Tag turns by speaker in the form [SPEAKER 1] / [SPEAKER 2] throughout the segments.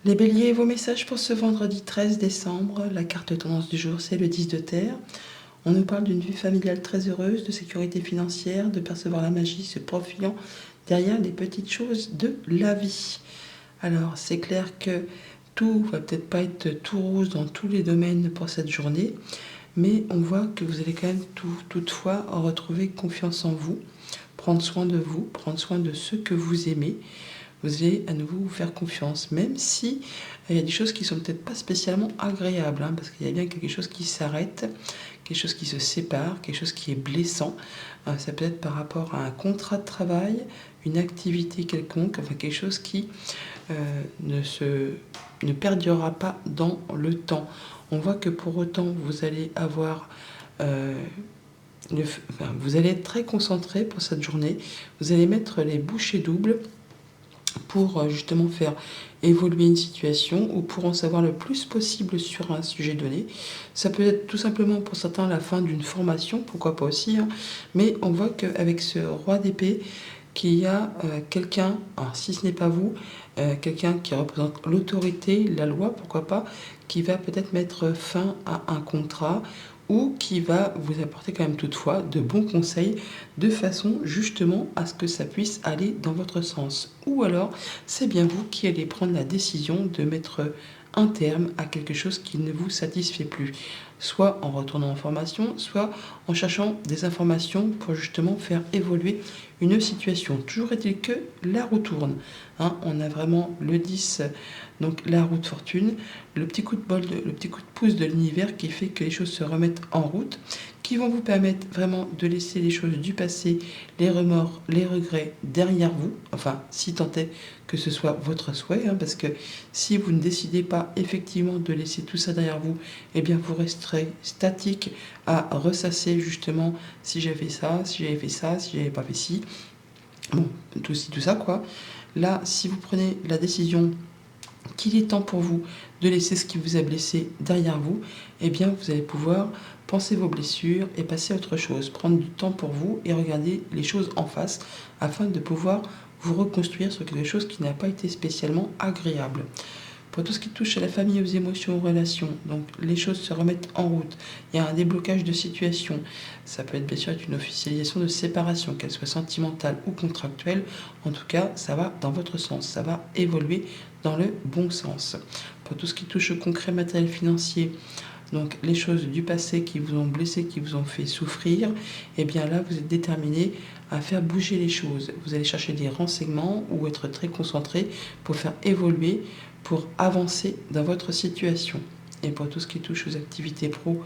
[SPEAKER 1] Les béliers, vos messages pour ce vendredi 13 décembre. La carte tendance du jour, c'est le 10 de terre. On nous parle d'une vie familiale très heureuse, de sécurité financière, de percevoir la magie se profilant derrière les petites choses de la vie. Alors, c'est clair que tout va peut-être pas être tout rose dans tous les domaines pour cette journée, mais on voit que vous allez quand même toutefois retrouver confiance en vous, prendre soin de vous, prendre soin de ceux que vous aimez. Vous allez à nouveau vous faire confiance, même si il y a des choses qui sont peut-être pas spécialement agréables, parce qu'il y a bien quelque chose qui s'arrête, quelque chose qui se sépare, quelque chose qui est blessant. Ça peut être par rapport à un contrat de travail, une activité quelconque, enfin quelque chose qui ne perdurera pas dans le temps. On voit que pour autant, vous allez avoir... vous allez être très concentré pour cette journée. Vous allez mettre les bouchées doubles pour justement faire évoluer une situation ou pour en savoir le plus possible sur un sujet donné. Ça peut être tout simplement pour certains la fin d'une formation, pourquoi pas aussi, mais on voit qu'avec ce roi d'épée, qu'il y a quelqu'un, alors si ce n'est pas vous, quelqu'un qui représente l'autorité, la loi, pourquoi pas, qui va peut-être mettre fin à un contrat ou qui va vous apporter quand même toutefois de bons conseils de façon justement à ce que ça puisse aller dans votre sens. Ou alors, c'est bien vous qui allez prendre la décision de mettre un terme à quelque chose qui ne vous satisfait plus, soit en retournant en formation, soit en cherchant des informations pour justement faire évoluer une situation. Toujours est-il que la roue tourne. On a vraiment le 10, donc la roue de fortune, le petit coup de bol, le petit coup de pouce de l'univers qui fait que les choses se remettent en route, qui vont vous permettre vraiment de laisser les choses du passé, les remords, les regrets derrière vous, enfin si tant est que ce soit votre souhait, parce que si vous ne décidez pas effectivement de laisser tout ça derrière vous, eh bien vous resterez statique à ressasser justement si j'avais fait ça, si j'avais fait ça, si j'avais pas fait ci, bon, tout ça quoi. Là, si vous prenez la décision qu'il est temps pour vous de laisser ce qui vous a blessé derrière vous, eh bien vous allez pouvoir penser vos blessures et passer à autre chose, prendre du temps pour vous et regarder les choses en face afin de pouvoir vous reconstruire sur quelque chose qui n'a pas été spécialement agréable. Pour tout ce qui touche à la famille, aux émotions, aux relations, donc les choses se remettent en route. Il y a un déblocage de situation. Ça peut être bien sûr une officialisation de séparation, qu'elle soit sentimentale ou contractuelle. En tout cas, ça va dans votre sens. Ça va évoluer dans le bon sens. Pour tout ce qui touche au concret matériel financier, donc les choses du passé qui vous ont blessé, qui vous ont fait souffrir, et bien là vous êtes déterminé à faire bouger les choses. Vous allez chercher des renseignements ou être très concentré pour faire évoluer, pour avancer dans votre situation. Et pour tout ce qui touche aux activités pro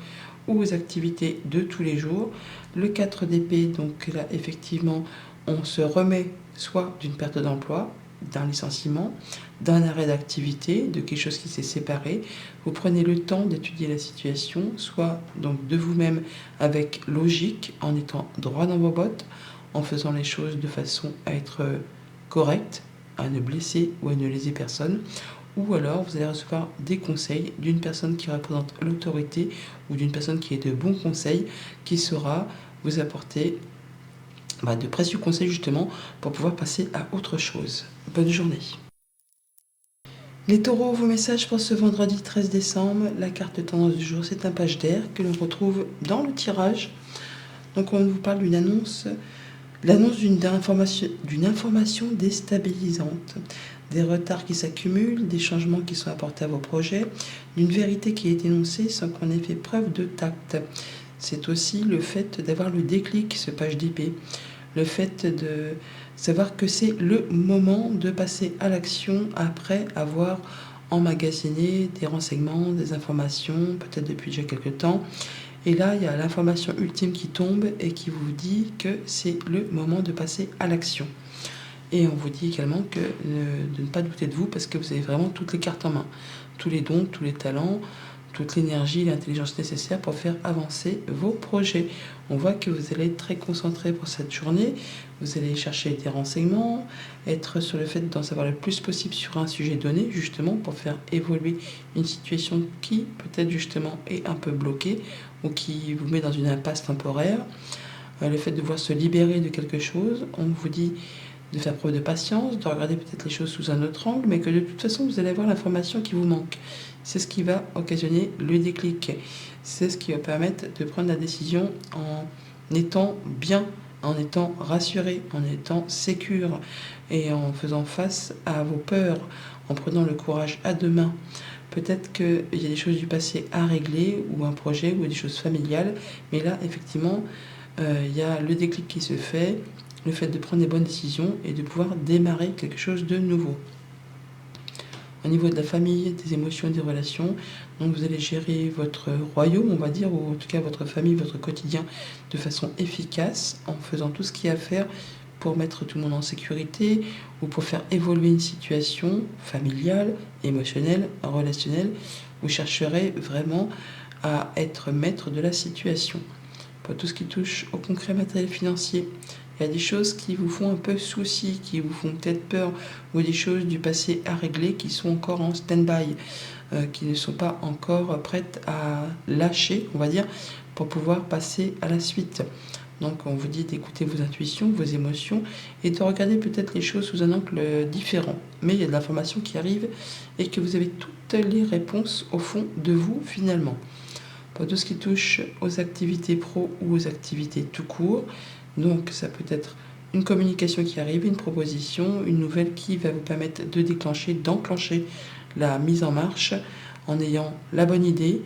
[SPEAKER 1] ou aux activités de tous les jours, le 4 d'épée, donc là effectivement on se remet soit d'une perte d'emploi, d'un licenciement, d'un arrêt d'activité, de quelque chose qui s'est séparé. Vous prenez le temps d'étudier la situation, soit donc de vous-même avec logique, en étant droit dans vos bottes, en faisant les choses de façon à être correcte, à ne blesser ou à ne léser personne, ou alors vous allez recevoir des conseils d'une personne qui représente l'autorité ou d'une personne qui est de bons conseils, qui saura vous apporter de précieux conseils justement pour pouvoir passer à autre chose. Bonne journée. Les taureaux, vos messages pour ce vendredi 13 décembre. La carte tendance du jour, c'est un page d'air que l'on retrouve dans le tirage. Donc on vous parle d'une annonce, l'annonce d'une information déstabilisante, des retards qui s'accumulent, des changements qui sont apportés à vos projets, d'une vérité qui est énoncée sans qu'on ait fait preuve de tact. C'est aussi le fait d'avoir le déclic, ce page d'épée. Le fait de savoir que c'est le moment de passer à l'action après avoir emmagasiné des renseignements, des informations, peut-être depuis déjà quelques temps. Et là, il y a l'information ultime qui tombe et qui vous dit que c'est le moment de passer à l'action. Et on vous dit également de ne pas douter de vous parce que vous avez vraiment toutes les cartes en main. Tous les dons, tous les talents, toute l'énergie et l'intelligence nécessaires pour faire avancer vos projets. On voit que vous allez être très concentré pour cette journée. Vous allez chercher des renseignements, être sur le fait d'en savoir le plus possible sur un sujet donné, justement pour faire évoluer une situation qui peut-être justement est un peu bloquée ou qui vous met dans une impasse temporaire. Le fait de devoir se libérer de quelque chose, on vous dit de faire preuve de patience, de regarder peut-être les choses sous un autre angle, mais que de toute façon, vous allez avoir l'information qui vous manque. C'est ce qui va occasionner le déclic. C'est ce qui va permettre de prendre la décision en étant bien, en étant rassuré, en étant sécure et en faisant face à vos peurs, en prenant le courage à deux mains. Peut-être qu'il y a des choses du passé à régler, ou un projet, ou des choses familiales, mais là, effectivement, il y a le déclic qui se fait, le fait de prendre les bonnes décisions et de pouvoir démarrer quelque chose de nouveau. Au niveau de la famille, des émotions, des relations, donc vous allez gérer votre royaume, on va dire, ou en tout cas votre famille, votre quotidien, de façon efficace, en faisant tout ce qu'il y a à faire pour mettre tout le monde en sécurité, ou pour faire évoluer une situation familiale, émotionnelle, relationnelle. Vous chercherez vraiment à être maître de la situation. Pour tout ce qui touche au concret matériel financier, il y a des choses qui vous font un peu souci, qui vous font peut-être peur, ou des choses du passé à régler qui sont encore en stand-by, qui ne sont pas encore prêtes à lâcher, on va dire, pour pouvoir passer à la suite. Donc on vous dit d'écouter vos intuitions, vos émotions, et de regarder peut-être les choses sous un angle différent. Mais il y a de l'information qui arrive et que vous avez toutes les réponses au fond de vous finalement. Pour tout ce qui touche aux activités pro ou aux activités tout court, donc ça peut être une communication qui arrive, une proposition, une nouvelle qui va vous permettre de déclencher, d'enclencher la mise en marche en ayant la bonne idée,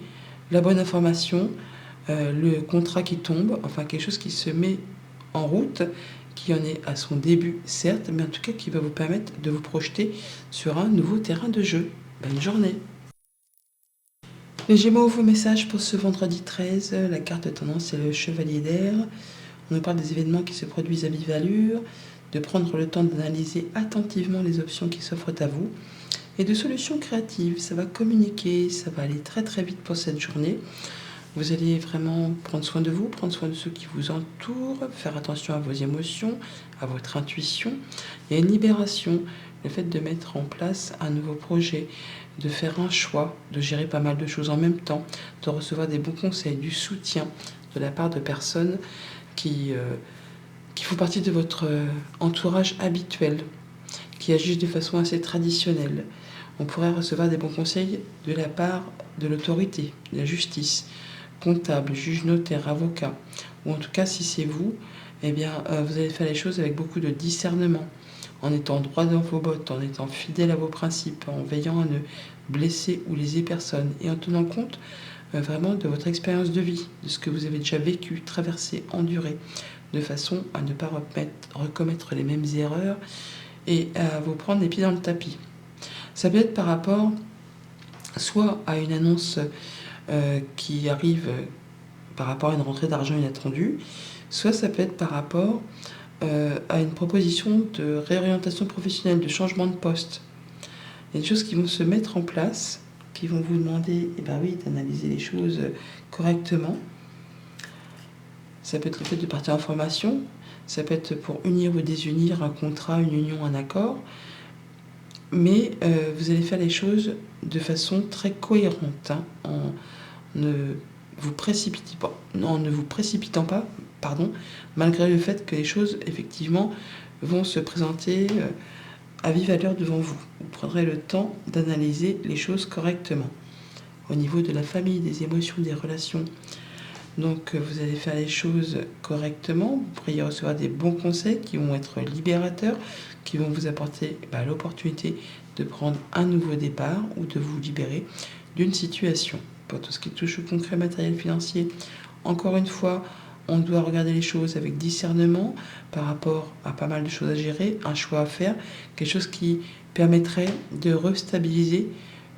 [SPEAKER 1] la bonne information, le contrat qui tombe, enfin quelque chose qui se met en route, qui en est à son début certes, mais en tout cas qui va vous permettre de vous projeter sur un nouveau terrain de jeu. Bonne journée! Les Gémeaux, vos messages pour ce vendredi 13, la carte de tendance c'est le chevalier d'air. On nous parle des événements qui se produisent à vive allure, de prendre le temps d'analyser attentivement les options qui s'offrent à vous et de solutions créatives. Ça va communiquer, ça va aller très très vite pour cette journée. Vous allez vraiment prendre soin de vous, prendre soin de ceux qui vous entourent, faire attention à vos émotions, à votre intuition. Il y a une libération, le fait de mettre en place un nouveau projet, de faire un choix, de gérer pas mal de choses en même temps, de recevoir des bons conseils, du soutien de la part de personnes qui font partie de votre entourage habituel, qui agissent de façon assez traditionnelle. On pourrait recevoir des bons conseils de la part de l'autorité, de la justice, comptable, juge, notaire, avocat, ou en tout cas si c'est vous, eh bien vous allez faire les choses avec beaucoup de discernement, en étant droit dans vos bottes, en étant fidèle à vos principes, en veillant à ne blesser ou léser personne, et en tenant compte vraiment de votre expérience de vie, de ce que vous avez déjà vécu, traversé, enduré, de façon à ne pas recommettre les mêmes erreurs et à vous prendre les pieds dans le tapis. Ça peut être par rapport soit à une annonce qui arrive par rapport à une rentrée d'argent inattendue, soit ça peut être par rapport à une proposition de réorientation professionnelle, de changement de poste. Il y a des choses qui vont se mettre en place, qui vont vous demander d'analyser les choses correctement. Ça peut être le fait de partir en formation, ça peut être pour unir ou désunir un contrat, une union, un accord, mais vous allez faire les choses de façon très cohérente, en ne vous précipitant pas, malgré le fait que les choses effectivement vont se présenter à vive allure devant vous. Vous prendrez le temps d'analyser les choses correctement. Au niveau de la famille, des émotions, des relations, donc vous allez faire les choses correctement, vous pourriez recevoir des bons conseils qui vont être libérateurs, qui vont vous apporter l'opportunité de prendre un nouveau départ ou de vous libérer d'une situation. Pour tout ce qui touche au concret matériel financier, encore une fois, on doit regarder les choses avec discernement par rapport à pas mal de choses à gérer, un choix à faire, quelque chose qui permettrait de restabiliser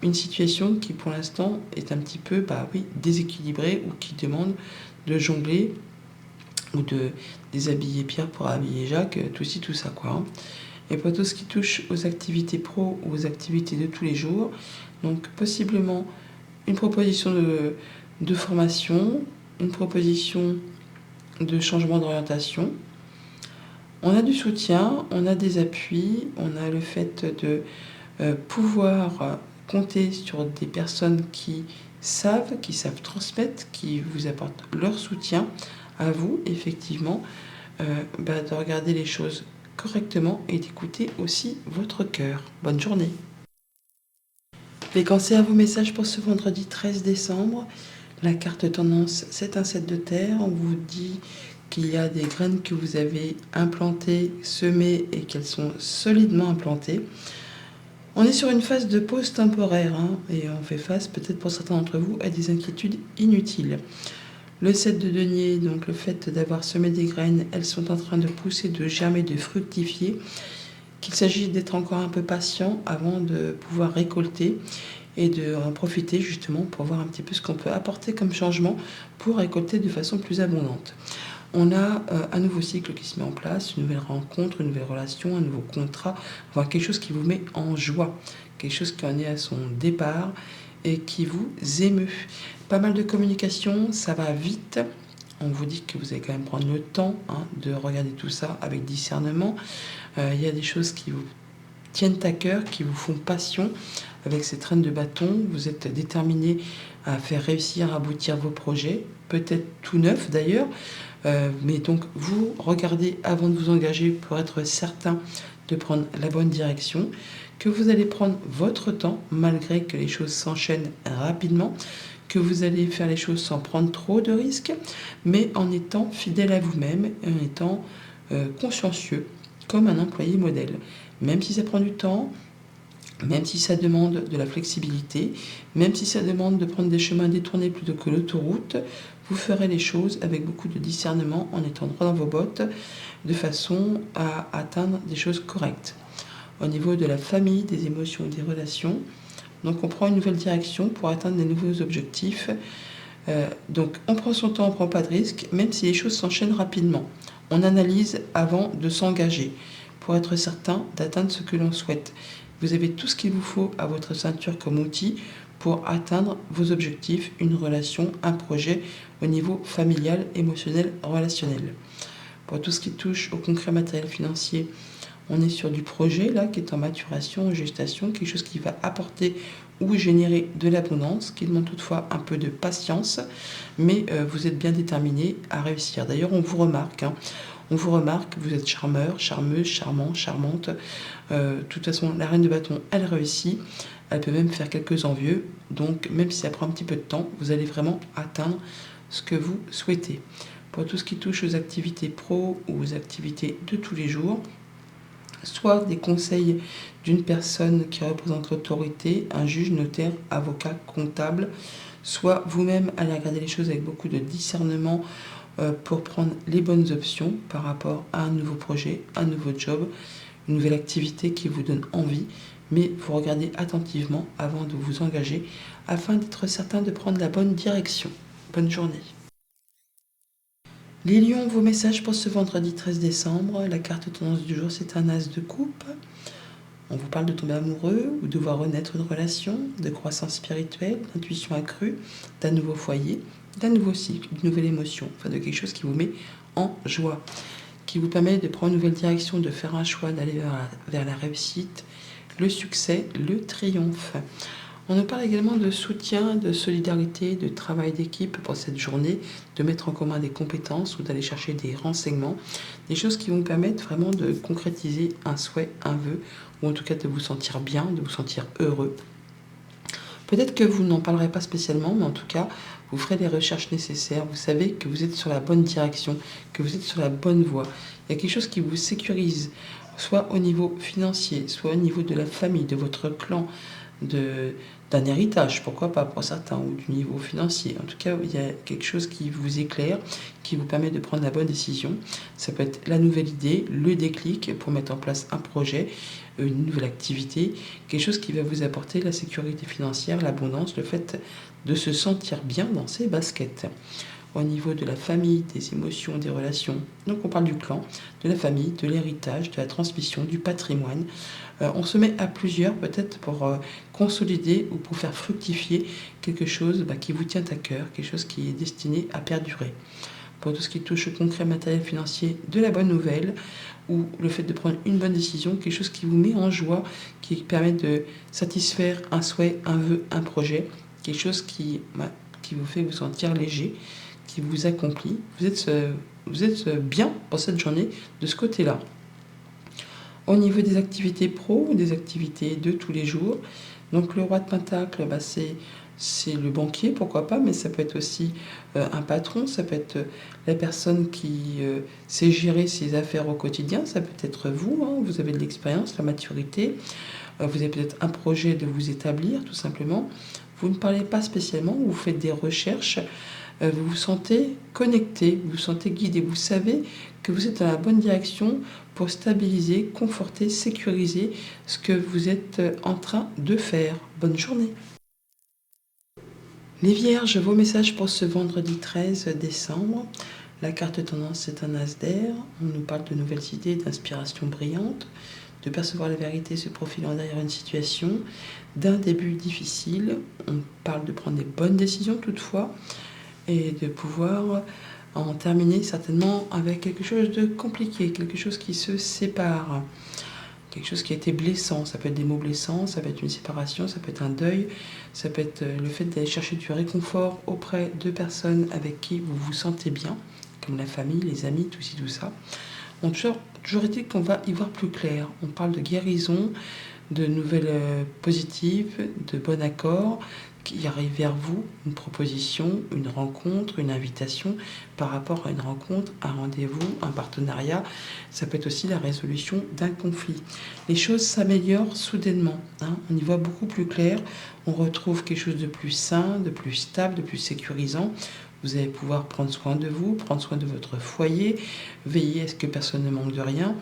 [SPEAKER 1] une situation qui pour l'instant est un petit peu déséquilibrée ou qui demande de jongler ou de déshabiller Pierre pour habiller Jacques, tout ci, tout ça quoi. Et pour tout ce qui touche aux activités pro ou aux activités de tous les jours, donc possiblement une proposition de formation, une proposition de changement d'orientation. On a du soutien, on a des appuis, on a le fait de pouvoir compter sur des personnes qui savent transmettre, qui vous apportent leur soutien à vous, effectivement, de regarder les choses correctement et d'écouter aussi votre cœur. Bonne journée. Les cancers, vos messages pour ce vendredi 13 décembre. La carte tendance, c'est un 7 de terre. On vous dit qu'il y a des graines que vous avez implantées, semées et qu'elles sont solidement implantées. On est sur une phase de pause temporaire et on fait face peut-être pour certains d'entre vous à des inquiétudes inutiles. Le 7 de denier, donc le fait d'avoir semé des graines, elles sont en train de pousser, de germer, de fructifier. Qu'il s'agit d'être encore un peu patient avant de pouvoir récolter et de en profiter justement pour voir un petit peu ce qu'on peut apporter comme changement pour récolter de façon plus abondante. On a un nouveau cycle qui se met en place, une nouvelle rencontre, une nouvelle relation, un nouveau contrat, enfin quelque chose qui vous met en joie, quelque chose qui en est à son départ et qui vous émeut. Pas mal de communication, ça va vite. On vous dit que vous allez quand même prendre le temps de regarder tout ça avec discernement. Il y a des choses qui vous tiennent à cœur, qui vous font passion. Avec ces traînes de bâton, vous êtes déterminé à faire réussir, aboutir vos projets, peut-être tout neuf d'ailleurs. Mais donc vous regardez avant de vous engager pour être certain de prendre la bonne direction, que vous allez prendre votre temps malgré que les choses s'enchaînent rapidement, que vous allez faire les choses sans prendre trop de risques, mais en étant fidèle à vous-même et en étant consciencieux comme un employé modèle. Même si ça prend du temps, même si ça demande de la flexibilité, même si ça demande de prendre des chemins détournés plutôt que l'autoroute, vous ferez les choses avec beaucoup de discernement en étant droit dans vos bottes, de façon à atteindre des choses correctes. Au niveau de la famille, des émotions et des relations, donc on prend une nouvelle direction pour atteindre des nouveaux objectifs. Donc on prend son temps, on ne prend pas de risques, même si les choses s'enchaînent rapidement. On analyse avant de s'engager pour être certain d'atteindre ce que l'on souhaite. Vous avez tout ce qu'il vous faut à votre ceinture comme outil pour atteindre vos objectifs, une relation, un projet au niveau familial, émotionnel, relationnel. Pour tout ce qui touche au concret matériel financier, on est sur du projet là qui est en maturation, en gestation, quelque chose qui va apporter ou générer de l'abondance, qui demande toutefois un peu de patience, mais vous êtes bien déterminé à réussir. D'ailleurs, on vous remarque. On vous remarque, vous êtes charmeur, charmeuse, charmant, charmante. De toute façon, la reine de bâton, elle réussit. Elle peut même faire quelques envieux. Donc, même si ça prend un petit peu de temps, vous allez vraiment atteindre ce que vous souhaitez. Pour tout ce qui touche aux activités pro ou aux activités de tous les jours, soit des conseils d'une personne qui représente l'autorité, un juge, notaire, avocat, comptable, soit vous-même allez regarder les choses avec beaucoup de discernement pour prendre les bonnes options par rapport à un nouveau projet, un nouveau job, une nouvelle activité qui vous donne envie, mais vous regardez attentivement avant de vous engager afin d'être certain de prendre la bonne direction. Bonne journée. Les lions, vos messages pour ce vendredi 13 décembre. La carte tendance du jour, c'est un as de coupe. On vous parle de tomber amoureux ou de voir renaître une relation, de croissance spirituelle, d'intuition accrue, d'un nouveau foyer, d'un nouveau cycle, d'une nouvelle émotion, enfin de quelque chose qui vous met en joie, qui vous permet de prendre une nouvelle direction, de faire un choix, d'aller vers la réussite, le succès, le triomphe. On nous parle également de soutien, de solidarité, de travail d'équipe pour cette journée, de mettre en commun des compétences ou d'aller chercher des renseignements, des choses qui vont permettre vraiment de concrétiser un souhait, un vœu, ou en tout cas de vous sentir bien, de vous sentir heureux. Peut-être que vous n'en parlerez pas spécialement, mais en tout cas, vous ferez les recherches nécessaires. Vous savez que vous êtes sur la bonne direction, que vous êtes sur la bonne voie. Il y a quelque chose qui vous sécurise, soit au niveau financier, soit au niveau de la famille, de votre clan, d'un héritage, pourquoi pas pour certains, ou du niveau financier. En tout cas, il y a quelque chose qui vous éclaire, qui vous permet de prendre la bonne décision. Ça peut être la nouvelle idée, le déclic pour mettre en place un projet, une nouvelle activité, quelque chose qui va vous apporter la sécurité financière, l'abondance, le fait de se sentir bien dans ses baskets. Au niveau de la famille, des émotions, des relations. Donc on parle du clan, de la famille, de l'héritage, de la transmission, du patrimoine. On se met à plusieurs peut-être pour consolider ou pour faire fructifier quelque chose qui vous tient à cœur, quelque chose qui est destiné à perdurer. Pour tout ce qui touche au concret matériel financier, de la bonne nouvelle ou le fait de prendre une bonne décision, quelque chose qui vous met en joie, qui permet de satisfaire un souhait, un vœu, un projet, quelque chose qui vous fait vous sentir léger, qui vous accomplit. Vous êtes bien pour cette journée de ce côté-là. Au niveau des activités pro, des activités de tous les jours, donc le roi de Pentacle, c'est le banquier, pourquoi pas, mais ça peut être aussi un patron, ça peut être la personne qui sait gérer ses affaires au quotidien, ça peut être vous, hein, vous avez de l'expérience, la maturité, vous avez peut-être un projet de vous établir tout simplement, vous ne parlez pas spécialement, vous faites des recherches, vous vous sentez connecté, vous vous sentez guidé, vous savez que vous êtes dans la bonne direction pour stabiliser, conforter, sécuriser ce que vous êtes en train de faire. Bonne journée. Les Vierges, vos messages pour ce vendredi 13 décembre. La carte tendance est un as d'air. On nous parle de nouvelles idées, d'inspiration brillante, de percevoir la vérité se profilant derrière une situation, d'un début difficile. On parle de prendre des bonnes décisions toutefois et de pouvoir en terminer certainement avec quelque chose de compliqué, quelque chose qui se sépare. Quelque chose qui a été blessant, ça peut être des mots blessants, ça peut être une séparation, ça peut être un deuil, ça peut être le fait d'aller chercher du réconfort auprès de personnes avec qui vous vous sentez bien, comme la famille, les amis, tout ci, tout ça. On toujours été qu'on va y voir plus clair. On parle de guérison, de nouvelles positives, de bon accord qui arrive vers vous, une proposition, une rencontre, une invitation par rapport à une rencontre, un rendez-vous, un partenariat. Ça peut être aussi la résolution d'un conflit. Les choses s'améliorent soudainement, hein. On y voit beaucoup plus clair. On retrouve quelque chose de plus sain, de plus stable, de plus sécurisant. Vous allez pouvoir prendre soin de vous, prendre soin de votre foyer, veiller à ce que personne ne manque de rien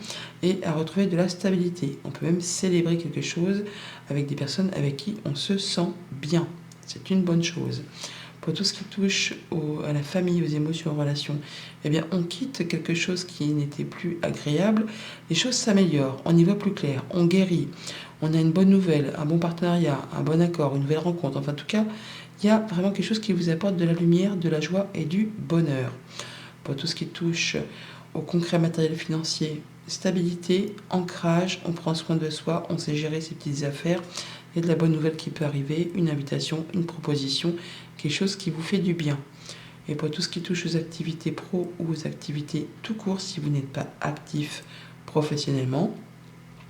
[SPEAKER 1] et à retrouver de la stabilité. On peut même célébrer quelque chose avec des personnes avec qui on se sent bien. C'est une bonne chose. Pour tout ce qui touche à la famille, aux émotions, aux relations, eh bien, on quitte quelque chose qui n'était plus agréable. Les choses s'améliorent, on y voit plus clair, on guérit, on a une bonne nouvelle, un bon partenariat, un bon accord, une nouvelle rencontre. Enfin, en tout cas, il y a vraiment quelque chose qui vous apporte de la lumière, de la joie et du bonheur. Pour tout ce qui touche au concret matériel financier, stabilité, ancrage, on prend soin de soi, on sait gérer ses petites affaires. Il y a de la bonne nouvelle qui peut arriver, une invitation, une proposition, quelque chose qui vous fait du bien. Et pour tout ce qui touche aux activités pro ou aux activités tout court, si vous n'êtes pas actif professionnellement,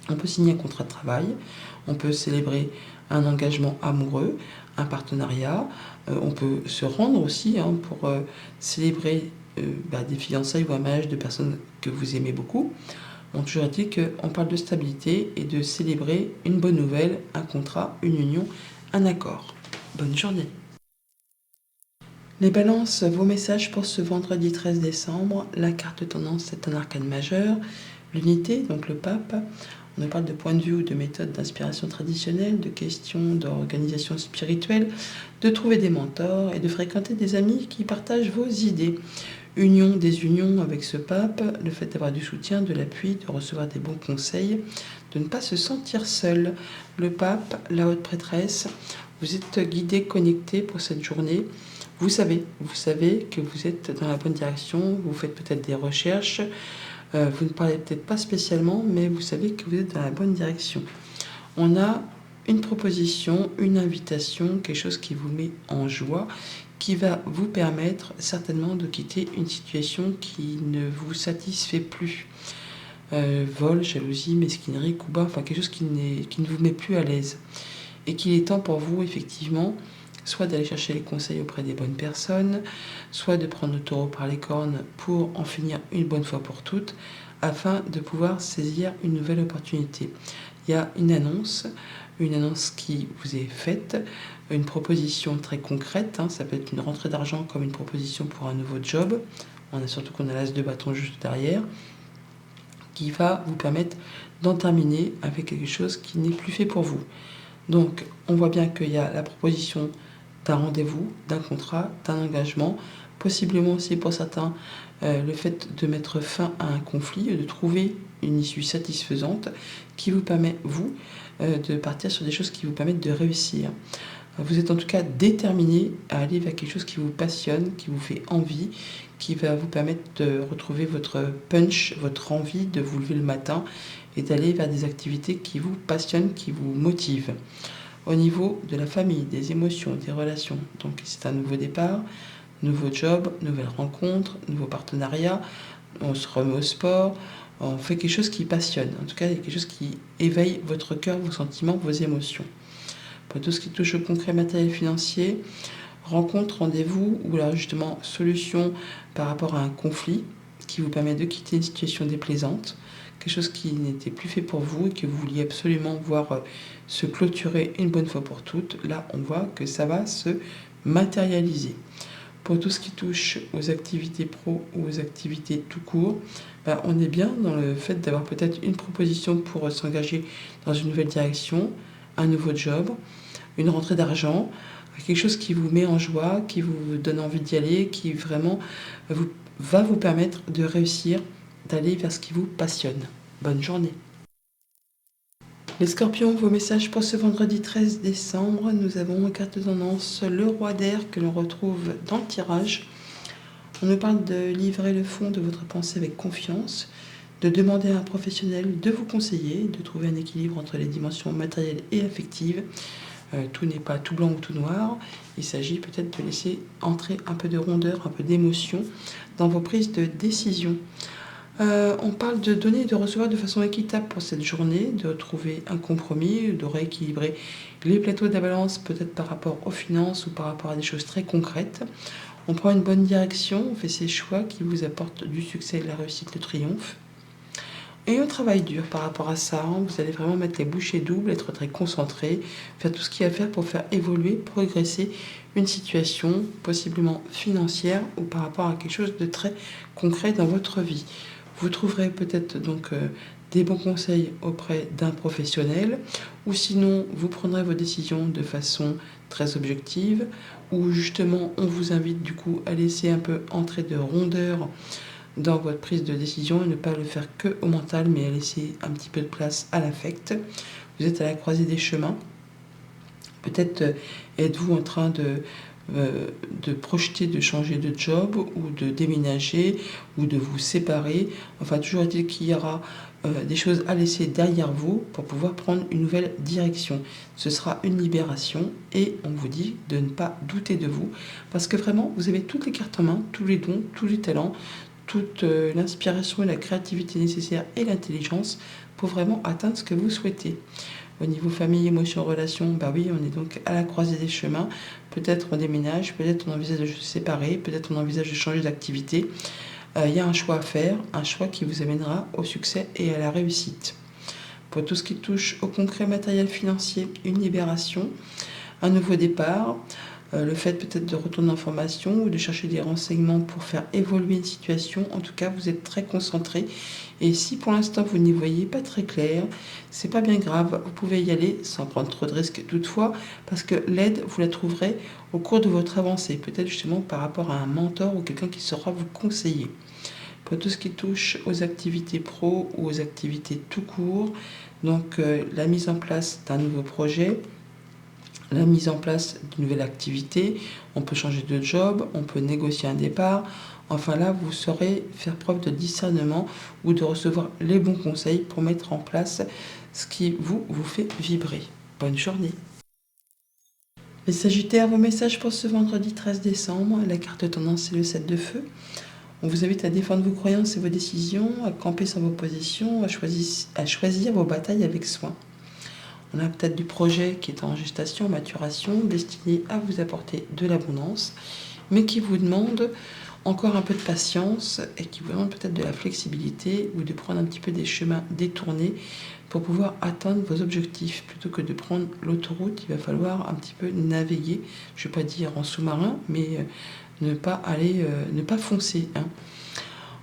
[SPEAKER 1] on peut signer un contrat de travail, on peut célébrer un engagement amoureux, un partenariat, on peut se rendre aussi pour célébrer des fiançailles ou un mariage de personnes que vous aimez beaucoup. On a toujours dit qu'on parle de stabilité et de célébrer une bonne nouvelle, un contrat, une union, un accord. Bonne journée. Les balances, vos messages pour ce vendredi 13 décembre. La carte tendance, c'est un arcane majeur. L'unité, donc le pape. On nous parle de point de vue ou de méthodes d'inspiration traditionnelle, de questions d'organisation spirituelle, de trouver des mentors et de fréquenter des amis qui partagent vos idées. Union, désunion avec ce pape, le fait d'avoir du soutien, de l'appui, de recevoir des bons conseils, de ne pas se sentir seul. Le pape, la haute prêtresse, vous êtes guidé, connecté pour cette journée. Vous savez que vous êtes dans la bonne direction, vous faites peut-être des recherches, vous ne parlez peut-être pas spécialement, mais vous savez que vous êtes dans la bonne direction. On a une proposition, une invitation, quelque chose qui vous met en joie, qui va vous permettre certainement de quitter une situation qui ne vous satisfait plus. Vol, jalousie, mesquinerie, coup bas, enfin quelque chose qui ne vous met plus à l'aise. Et qu'il est temps pour vous, effectivement, soit d'aller chercher les conseils auprès des bonnes personnes, soit de prendre le taureau par les cornes pour en finir une bonne fois pour toutes, afin de pouvoir saisir une nouvelle opportunité. Il y a une annonce qui vous est faite, une proposition très concrète, ça peut être une rentrée d'argent comme une proposition pour un nouveau job, on a surtout qu'on a l'as de bâton juste derrière, qui va vous permettre d'en terminer avec quelque chose qui n'est plus fait pour vous. Donc, on voit bien qu'il y a la proposition d'un rendez-vous, d'un contrat, d'un engagement, possiblement aussi pour certains le fait de mettre fin à un conflit, de trouver une issue satisfaisante qui vous permet, vous, de partir sur des choses qui vous permettent de réussir. Vous êtes en tout cas déterminé à aller vers quelque chose qui vous passionne, qui vous fait envie, qui va vous permettre de retrouver votre punch, votre envie de vous lever le matin et d'aller vers des activités qui vous passionnent, qui vous motivent. Au niveau de la famille, des émotions, des relations, donc c'est un nouveau départ, nouveau job, nouvelle rencontre, nouveau partenariat, on se remet au sport, on fait quelque chose qui passionne. En tout cas, quelque chose qui éveille votre cœur, vos sentiments, vos émotions. Pour tout ce qui touche au concret matériel financier, rencontre, rendez-vous ou là justement solution par rapport à un conflit qui vous permet de quitter une situation déplaisante, quelque chose qui n'était plus fait pour vous et que vous vouliez absolument voir se clôturer une bonne fois pour toutes. Là, on voit que ça va se matérialiser. Pour tout ce qui touche aux activités pro ou aux activités tout court, on est bien dans le fait d'avoir peut-être une proposition pour s'engager dans une nouvelle direction, un nouveau job, une rentrée d'argent, quelque chose qui vous met en joie, qui vous donne envie d'y aller, qui vraiment va vous permettre de réussir, d'aller vers ce qui vous passionne. Bonne journée. Les scorpions, vos messages pour ce vendredi 13 décembre. Nous avons en carte de tendance le roi d'air que l'on retrouve dans le tirage. On nous parle de livrer le fond de votre pensée avec confiance, de demander à un professionnel de vous conseiller, de trouver un équilibre entre les dimensions matérielles et affectives. Tout n'est pas tout blanc ou tout noir. Il s'agit peut-être de laisser entrer un peu de rondeur, un peu d'émotion dans vos prises de décision. On parle de donner et de recevoir de façon équitable pour cette journée, de trouver un compromis, de rééquilibrer les plateaux de la balance peut-être par rapport aux finances ou par rapport à des choses très concrètes. On prend une bonne direction, on fait ses choix qui vous apportent du succès, de la réussite, le triomphe. Et on travaille dur par rapport à ça, vous allez vraiment mettre les bouchées doubles, être très concentré, faire tout ce qu'il y a à faire pour faire évoluer, progresser une situation possiblement financière ou par rapport à quelque chose de très concret dans votre vie. Vous trouverez peut-être donc des bons conseils auprès d'un professionnel ou sinon vous prendrez vos décisions de façon très objective ou justement on vous invite du coup à laisser un peu entrer de rondeur dans votre prise de décision et ne pas le faire que au mental mais à laisser un petit peu de place à l'affect. Vous êtes à la croisée des chemins. Peut-être êtes-vous en train de projeter de changer de job ou de déménager ou de vous séparer. Enfin, toujours est-il qu'il y aura des choses à laisser derrière vous pour pouvoir prendre une nouvelle direction. Ce sera une libération et on vous dit de ne pas douter de vous parce que vraiment, vous avez toutes les cartes en main, tous les dons, tous les talents, toute l'inspiration et la créativité nécessaire et l'intelligence pour vraiment atteindre ce que vous souhaitez. Au niveau famille, émotions, relations, oui, on est donc à la croisée des chemins. Peut-être on déménage, peut-être on envisage de se séparer, peut-être on envisage de changer d'activité. Il y a un choix à faire, un choix qui vous amènera au succès et à la réussite. Pour tout ce qui touche au concret matériel financier, une libération, un nouveau départ, le fait peut-être de retourner en formation ou de chercher des renseignements pour faire évoluer une situation. En tout cas, vous êtes très concentré. Et si pour l'instant vous n'y voyez pas très clair, c'est pas bien grave. Vous pouvez y aller sans prendre trop de risques toutefois, parce que l'aide, vous la trouverez au cours de votre avancée. Peut-être justement par rapport à un mentor ou quelqu'un qui saura vous conseiller. Pour tout ce qui touche aux activités pro ou aux activités tout court, donc la mise en place d'un nouveau projet, la mise en place d'une nouvelle activité, on peut changer de job, on peut négocier un départ. Enfin là, vous saurez faire preuve de discernement ou de recevoir les bons conseils pour mettre en place ce qui vous fait vibrer. Bonne journée. Les Sagittaires, vos messages pour ce vendredi 13 décembre. La carte tendance, c'est le 7 de feu. On vous invite à défendre vos croyances et vos décisions, à camper sur vos positions, à choisir vos batailles avec soin. On a peut-être du projet qui est en gestation, en maturation, destiné à vous apporter de l'abondance, mais qui vous demande encore un peu de patience et qui vous demande peut-être de la flexibilité ou de prendre un petit peu des chemins détournés pour pouvoir atteindre vos objectifs. Plutôt que de prendre l'autoroute, il va falloir un petit peu naviguer, je ne vais pas dire en sous-marin, mais ne pas foncer.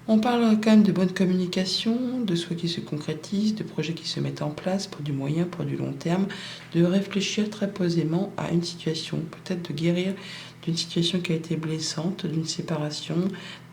[SPEAKER 1] On parle quand même de bonne communication, de souhaits qui se concrétisent, de projets qui se mettent en place pour du moyen, pour du long terme, de réfléchir très posément à une situation, peut-être de guérir d'une situation qui a été blessante, d'une séparation,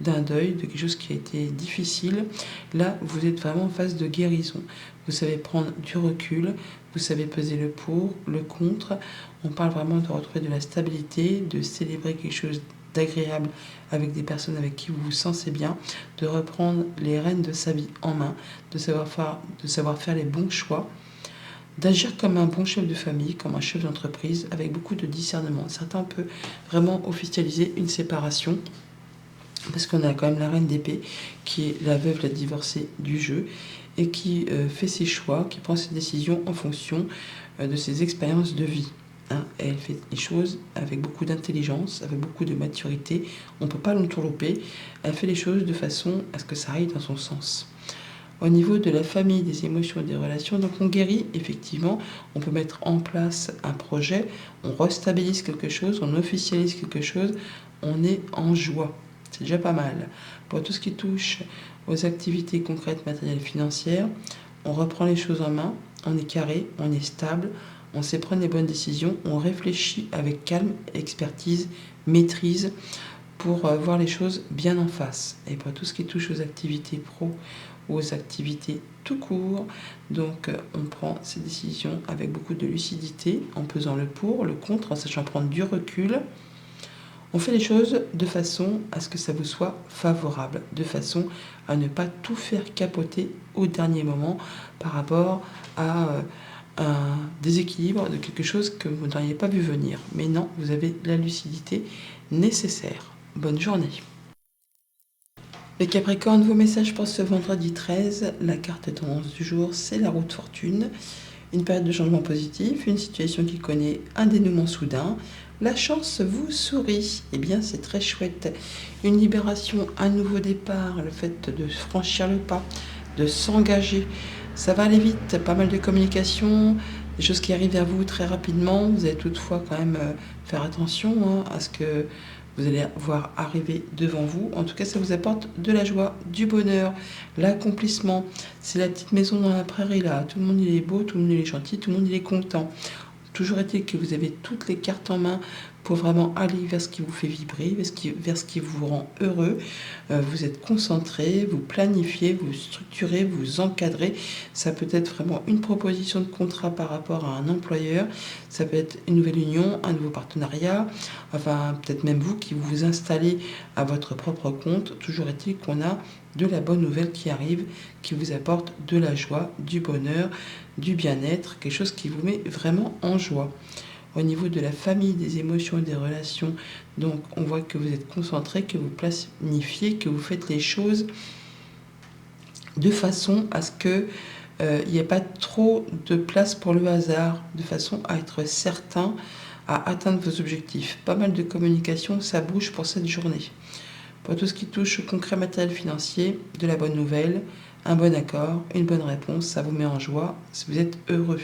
[SPEAKER 1] d'un deuil, de quelque chose qui a été difficile. Là, vous êtes vraiment en phase de guérison. Vous savez prendre du recul, vous savez peser le pour, le contre. On parle vraiment de retrouver de la stabilité, de célébrer quelque chose d'agréable avec des personnes avec qui vous vous sentez bien, de reprendre les rênes de sa vie en main, de savoir faire les bons choix, d'agir comme un bon chef de famille, comme un chef d'entreprise, avec beaucoup de discernement. Certains peuvent vraiment officialiser une séparation Parce qu'on a quand même la reine d'épée, qui est la veuve, la divorcée du jeu, et qui fait ses choix, qui prend ses décisions en fonction de ses expériences de vie. Hein. Et elle fait les choses avec beaucoup d'intelligence, avec beaucoup de maturité. On ne peut pas l'entourlouper. Elle fait les choses de façon à ce que ça aille dans son sens. Au niveau de la famille, des émotions et des relations, donc on guérit, effectivement, on peut mettre en place un projet, on restabilise quelque chose, on officialise quelque chose, on est en joie. C'est déjà pas mal. Pour tout ce qui touche aux activités concrètes, matérielles, financières, on reprend les choses en main, on est carré, on est stable, on sait prendre les bonnes décisions, on réfléchit avec calme, expertise, maîtrise pour voir les choses bien en face. Et pour tout ce qui touche aux activités pro, aux activités tout court, donc on prend ces décisions avec beaucoup de lucidité, en pesant le pour, le contre, en sachant prendre du recul. On fait les choses de façon à ce que ça vous soit favorable, de façon à ne pas tout faire capoter au dernier moment par rapport à un déséquilibre de quelque chose que vous n'auriez pas vu venir. Mais non, vous avez la lucidité nécessaire. Bonne journée. Les Capricornes, vos messages pour ce vendredi 13, la carte tendance du jour, c'est la roue de fortune. Une période de changement positif, une situation qui connaît un dénouement soudain. La chance vous sourit. Eh bien, c'est très chouette. Une libération, un nouveau départ, le fait de franchir le pas, de s'engager. Ça va aller vite, pas mal de communication, des choses qui arrivent vers vous très rapidement. Vous allez toutefois quand même faire attention à ce que vous allez voir arriver devant vous. En tout cas, ça vous apporte de la joie, du bonheur, l'accomplissement. C'est la petite maison dans la prairie là. Tout le monde il est beau, tout le monde il est gentil, tout le monde il est content. Toujours est-il que vous avez toutes les cartes en main pour vraiment aller vers ce qui vous fait vibrer, vers ce qui vous rend heureux. Vous êtes concentré, vous planifiez, vous structurez, vous encadrez. Ça peut être vraiment une proposition de contrat par rapport à un employeur. Ça peut être une nouvelle union, un nouveau partenariat. Enfin, peut-être même vous qui vous installez à votre propre compte. Toujours est-il qu'on a de la bonne nouvelle qui arrive, qui vous apporte de la joie, du bonheur, du bien-être, quelque chose qui vous met vraiment en joie. Au niveau de la famille, des émotions et des relations, donc on voit que vous êtes concentré, que vous planifiez, que vous faites les choses de façon à ce que il n'y ait pas trop de place pour le hasard, de façon à être certain à atteindre vos objectifs. Pas mal de communication, ça bouge pour cette journée. Pour tout ce qui touche au concret matériel financier, de la bonne nouvelle, un bon accord, une bonne réponse, ça vous met en joie, vous êtes heureux.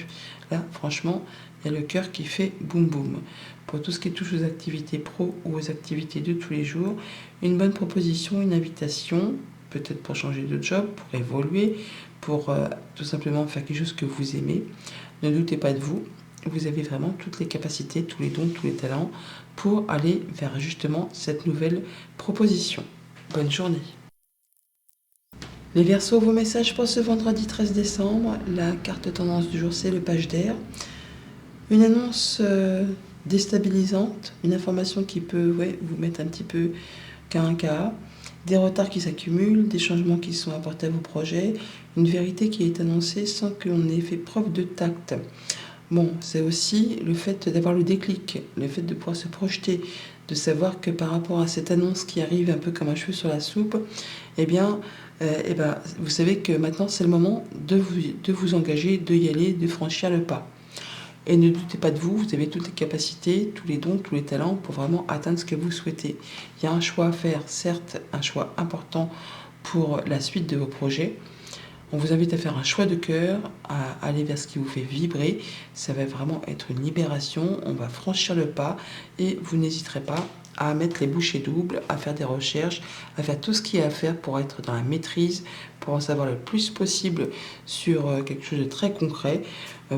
[SPEAKER 1] Là, franchement, il y a le cœur qui fait boum boum. Pour tout ce qui touche aux activités pro ou aux activités de tous les jours, une bonne proposition, une invitation, peut-être pour changer de job, pour évoluer, pour tout simplement faire quelque chose que vous aimez. Ne doutez pas de vous. Vous avez vraiment toutes les capacités, tous les dons, tous les talents pour aller vers justement cette nouvelle proposition. Bonne journée. Les Verseaux, vos messages pour ce vendredi 13 décembre. La carte tendance du jour, c'est le page d'air. Une annonce déstabilisante, une information qui peut vous mettre un petit peu qu'à un cas. Des retards qui s'accumulent, des changements qui sont apportés à vos projets, une vérité qui est annoncée sans qu'on ait fait preuve de tact. Bon, c'est aussi le fait d'avoir le déclic, le fait de pouvoir se projeter, de savoir que par rapport à cette annonce qui arrive un peu comme un cheveu sur la soupe, vous savez que maintenant c'est le moment de vous engager, de y aller, de franchir le pas. Et ne doutez pas de vous, vous avez toutes les capacités, tous les dons, tous les talents pour vraiment atteindre ce que vous souhaitez. Il y a un choix à faire, certes, un choix important pour la suite de vos projets. On vous invite à faire un choix de cœur, à aller vers ce qui vous fait vibrer. Ça va vraiment être une libération, on va franchir le pas et vous n'hésiterez pas à mettre les bouchées doubles, à faire des recherches, à faire tout ce qu'il y a à faire pour être dans la maîtrise, pour en savoir le plus possible sur quelque chose de très concret,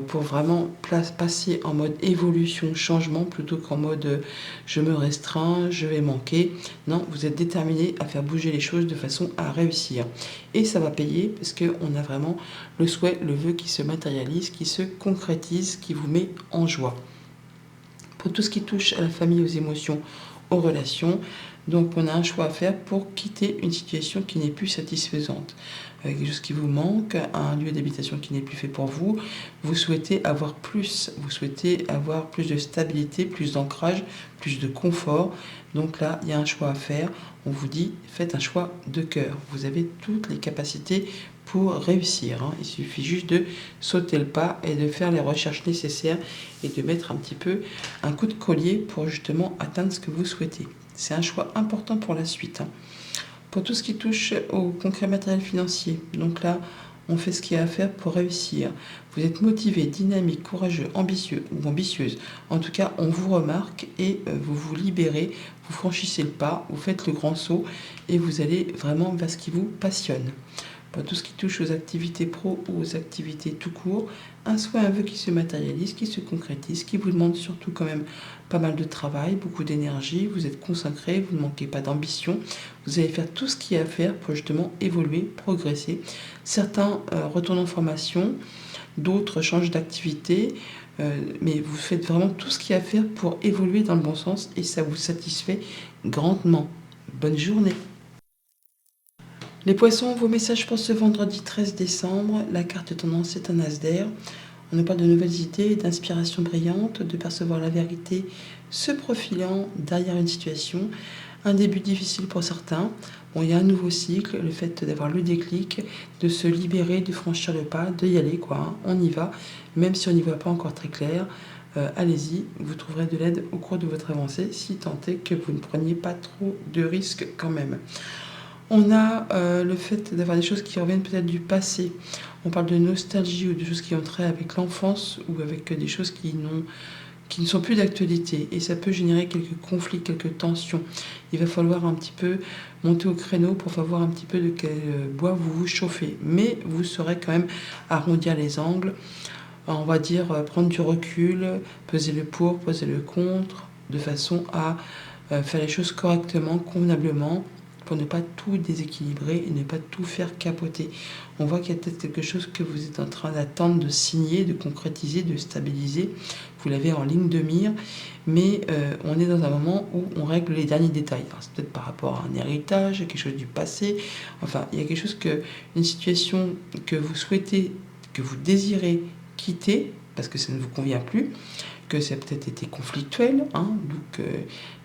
[SPEAKER 1] pour vraiment passer en mode évolution, changement, plutôt qu'en mode je me restreins, je vais manquer. Non, vous êtes déterminé à faire bouger les choses de façon à réussir. Et ça va payer parce qu'on a vraiment le souhait, le vœu qui se matérialise, qui se concrétise, qui vous met en joie. Pour tout ce qui touche à la famille, aux émotions, aux relations. Donc on a un choix à faire pour quitter une situation qui n'est plus satisfaisante. Quelque chose qui vous manque, un lieu d'habitation qui n'est plus fait pour vous, vous souhaitez avoir plus de stabilité, plus d'ancrage, plus de confort. Donc là, il y a un choix à faire. On vous dit, faites un choix de cœur. Vous avez toutes les capacités pour réussir. Il suffit juste de sauter le pas et de faire les recherches nécessaires et de mettre un petit peu un coup de collier pour justement atteindre ce que vous souhaitez. C'est un choix important pour la suite. Pour tout ce qui touche au concret matériel financier, donc là, on fait ce qu'il y a à faire pour réussir. Vous êtes motivé, dynamique, courageux, ambitieux ou ambitieuse. En tout cas, on vous remarque et vous vous libérez, vous franchissez le pas, vous faites le grand saut et vous allez vraiment vers ce qui vous passionne. Pour tout ce qui touche aux activités pro ou aux activités tout court, un souhait, un vœu qui se matérialise, qui se concrétise, qui vous demande surtout quand même pas mal de travail, beaucoup d'énergie, vous êtes consacré, vous ne manquez pas d'ambition, vous allez faire tout ce qu'il y a à faire pour justement évoluer, progresser. Certains retournent en formation, d'autres changent d'activité, mais vous faites vraiment tout ce qu'il y a à faire pour évoluer dans le bon sens et ça vous satisfait grandement. Bonne journée! Les poissons, vos messages pour ce vendredi 13 décembre. La carte tendance est un as d'air. On nous parle de nouvelles idées, d'inspiration brillante, de percevoir la vérité se profilant derrière une situation. Un début difficile pour certains. Bon, il y a un nouveau cycle, le fait d'avoir le déclic, de se libérer, de franchir le pas, de y aller, quoi. On y va, même si on n'y voit pas encore très clair. Allez-y, vous trouverez de l'aide au cours de votre avancée, si tant est que vous ne preniez pas trop de risques quand même. On a le fait d'avoir des choses qui reviennent peut-être du passé. On parle de nostalgie ou de choses qui ont trait avec l'enfance ou avec des choses qui ne sont plus d'actualité. Et ça peut générer quelques conflits, quelques tensions. Il va falloir un petit peu monter au créneau pour savoir un petit peu de quel bois vous vous chauffez. Mais vous saurez quand même arrondir les angles. On va dire prendre du recul, peser le pour, peser le contre, de façon à faire les choses correctement, convenablement, pour ne pas tout déséquilibrer et ne pas tout faire capoter. On voit qu'il y a peut-être quelque chose que vous êtes en train d'attendre, de signer, de concrétiser, de stabiliser. Vous l'avez en ligne de mire, mais on est dans un moment où on règle les derniers détails. Alors, c'est peut-être par rapport à un héritage, quelque chose du passé. Enfin, il y a quelque chose une situation que vous souhaitez, que vous désirez quitter, parce que ça ne vous convient plus, que ça a peut-être été conflictuel, donc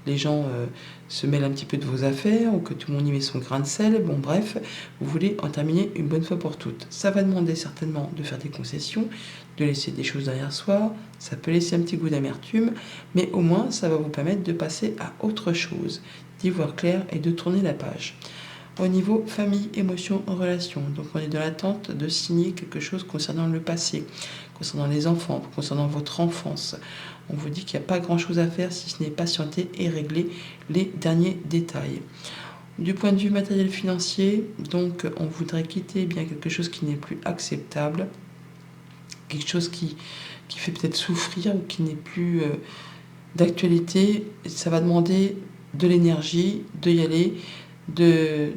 [SPEAKER 1] les gens se mêlent un petit peu de vos affaires, ou que tout le monde y met son grain de sel, bon bref, vous voulez en terminer une bonne fois pour toutes. Ça va demander certainement de faire des concessions, de laisser des choses derrière soi, ça peut laisser un petit goût d'amertume, mais au moins ça va vous permettre de passer à autre chose, d'y voir clair et de tourner la page. Au niveau famille, émotions, relations, donc on est dans l'attente de signer quelque chose concernant le passé, concernant les enfants, concernant votre enfance. On vous dit qu'il n'y a pas grand-chose à faire si ce n'est patienter et régler les derniers détails. Du point de vue matériel financier, donc on voudrait quitter bien quelque chose qui n'est plus acceptable, quelque chose qui fait peut-être souffrir ou qui n'est plus d'actualité. Ça va demander de l'énergie, de y aller, de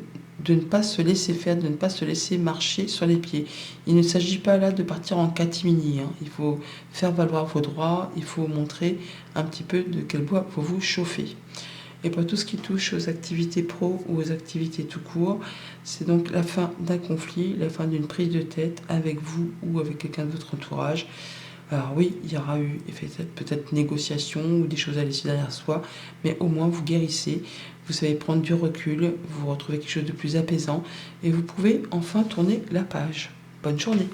[SPEAKER 1] ne pas se laisser faire, de ne pas se laisser marcher sur les pieds. Il ne s'agit pas là de partir en catimini. Il faut faire valoir vos droits, il faut montrer un petit peu de quel bois vous vous chauffez. Et pour tout ce qui touche aux activités pro ou aux activités tout court, c'est donc la fin d'un conflit, la fin d'une prise de tête avec vous ou avec quelqu'un de votre entourage. Alors oui, il y aura eu peut-être négociation ou des choses à laisser derrière soi, mais au moins vous guérissez, vous savez prendre du recul, vous retrouvez quelque chose de plus apaisant et vous pouvez enfin tourner la page. Bonne journée!